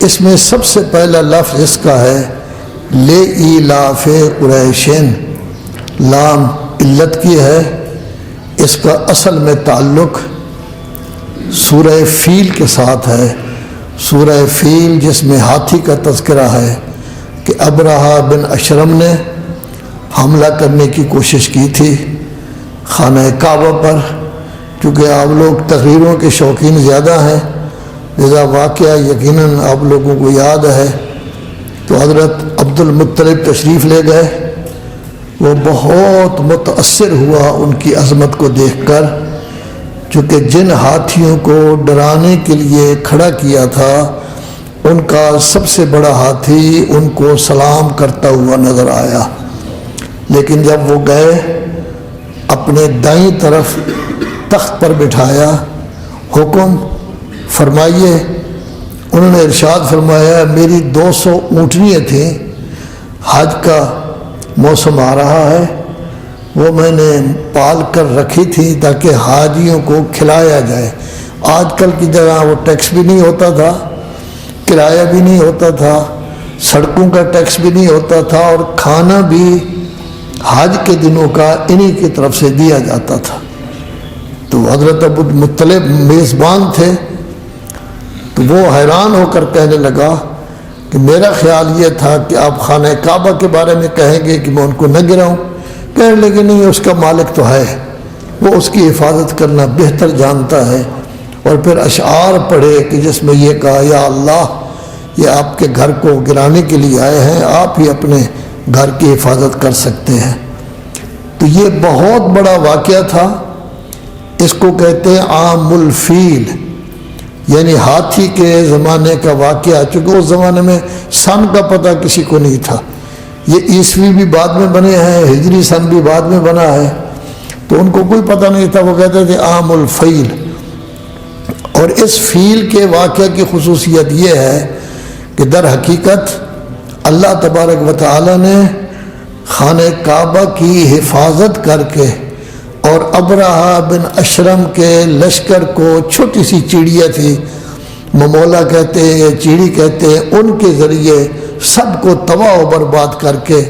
اس میں سب سے پہلا لفظ اس کا ہے لے ایلاف قریشن، لام علت کی ہے، اس کا اصل میں تعلق سورہ فیل کے ساتھ ہے۔ سورہ فیل جس میں ہاتھی کا تذکرہ ہے کہ ابرہہ بن اشرم نے حملہ کرنے کی کوشش کی تھی خانہ کعبہ پر، چونکہ آپ لوگ تقریروں کے شوقین زیادہ ہیں لذا واقعہ یقیناً آپ لوگوں کو یاد ہے۔ تو حضرت عبد المطلب تشریف لے گئے، وہ بہت متاثر ہوا ان کی عظمت کو دیکھ کر، چونکہ جن ہاتھیوں کو ڈرانے کے لیے کھڑا کیا تھا ان کا سب سے بڑا ہاتھی ان کو سلام کرتا ہوا نظر آیا، لیکن جب وہ گئے اپنے دائیں طرف تخت پر بٹھایا، حکم فرمائیے، انہوں نے ارشاد فرمایا میری 200 اونٹنیاں تھیں، حج کا موسم آ رہا ہے، وہ میں نے پال کر رکھی تھی تاکہ حاجیوں کو کھلایا جائے۔ آج کل کی جگہ وہ ٹیکس بھی نہیں ہوتا تھا، کرایہ بھی نہیں ہوتا تھا، سڑکوں کا ٹیکس بھی نہیں ہوتا تھا، اور کھانا بھی حج کے دنوں کا انہی کی طرف سے دیا جاتا تھا۔ تو حضرت ابو مطلب میزبان تھے، تو وہ حیران ہو کر کہنے لگا کہ میرا خیال یہ تھا کہ آپ خانہ کعبہ کے بارے میں کہیں گے کہ میں ان کو نہ گراؤں، کہنے لگے نہیں، اس کا مالک تو ہے، وہ اس کی حفاظت کرنا بہتر جانتا ہے۔ اور پھر اشعار پڑھے کہ جس میں یہ کہا یا اللہ، یہ آپ کے گھر کو گرانے کے لیے آئے ہیں، آپ ہی اپنے گھر کی حفاظت کر سکتے ہیں۔ تو یہ بہت بڑا واقعہ تھا، اس کو کہتے ہیں عام الفیل، یعنی ہاتھی کے زمانے کا واقعہ، چونکہ اس زمانے میں سن کا پتہ کسی کو نہیں تھا، یہ عیسوی بھی بعد میں بنے ہیں، ہجری سن بھی بعد میں بنا ہے، تو ان کو کوئی پتہ نہیں تھا، وہ کہتے تھے عام الفیل۔ اور اس فیل کے واقعہ کی خصوصیت یہ ہے کہ در حقیقت اللہ تبارک و تعالی نے خانہ کعبہ کی حفاظت کر کے اور ابرہہ بن اشرم کے لشکر کو، چھوٹی سی چڑیا تھی، ممولا کہتے ہیں یا چیڑی کہتے ہیں، ان کے ذریعے سب کو تباہ و برباد کر کے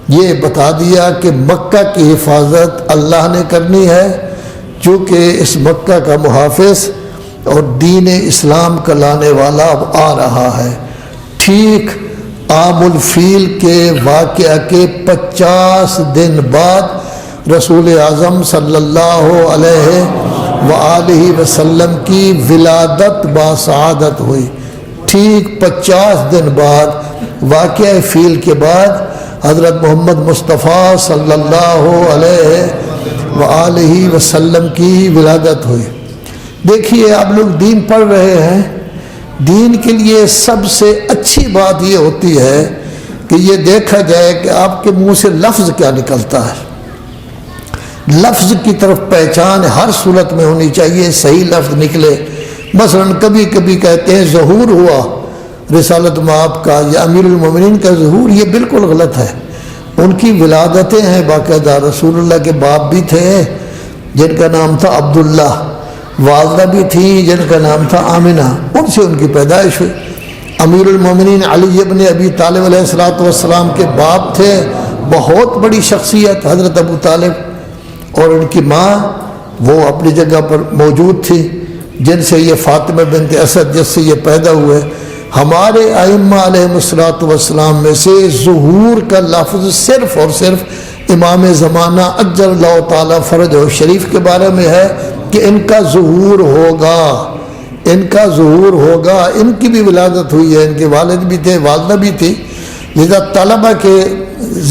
یہ بتا دیا کہ مکہ کی حفاظت اللہ نے کرنی ہے، چونکہ اس مکہ کا محافظ اور دین اسلام کا لانے والا اب آ رہا ہے۔ ٹھیک عام الفیل کے واقعہ کے 50 دن بعد رسول اعظم صلی اللہ علیہ وآلہ وسلم کی ولادت باسعادت ہوئی۔ ٹھیک 50 دن بعد واقعہ فیل کے بعد حضرت محمد مصطفیٰ صلی اللہ علیہ وآلہ وسلم کی ولادت ہوئی۔ دیکھیے آپ لوگ دین پڑھ رہے ہیں، دین کے لیے سب سے اچھی بات یہ ہوتی ہے کہ یہ دیکھا جائے کہ آپ کے منہ سے لفظ کیا نکلتا ہے، لفظ کی طرف پہچان ہر صورت میں ہونی چاہیے، صحیح لفظ نکلے۔ مثلا کبھی کبھی کہتے ہیں ظہور ہوا رسالت مآب کا یا امیر المومنین کا ظہور، یہ بالکل غلط ہے۔ ان کی ولادتیں ہیں باقاعدہ، رسول اللہ کے باپ بھی تھے جن کا نام تھا عبداللہ، والدہ بھی تھی جن کا نام تھا آمنہ، ان سے ان کی پیدائش ہوئی۔ امیر المومنین علی ابن ابی طالب علیہ السلام کے باپ تھے، بہت بڑی شخصیت حضرت ابو طالب، اور ان کی ماں وہ اپنی جگہ پر موجود تھی جن سے یہ فاطمہ بنت اسد جس سے یہ پیدا ہوئے۔ ہمارے ائمہ علیہ السلام میں سے ظہور کا لفظ صرف اور صرف امام زمانہ اجل اللہ تعالیٰ فرج و شریف کے بارے میں ہے کہ ان کا ظہور ہوگا، ان کا ظہور ہوگا۔ ان کی بھی ولادت ہوئی ہے، ان کے والد بھی تھے، والدہ بھی تھی، لذا طلبہ کے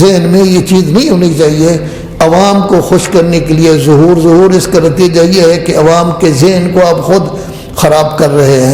ذہن میں یہ چیز نہیں ہونی چاہیے۔ عوام کو خوش کرنے کے لیے ظہور، اس کا نتیجہ یہ ہے کہ عوام کے ذہن کو آپ خود خراب کر رہے ہیں۔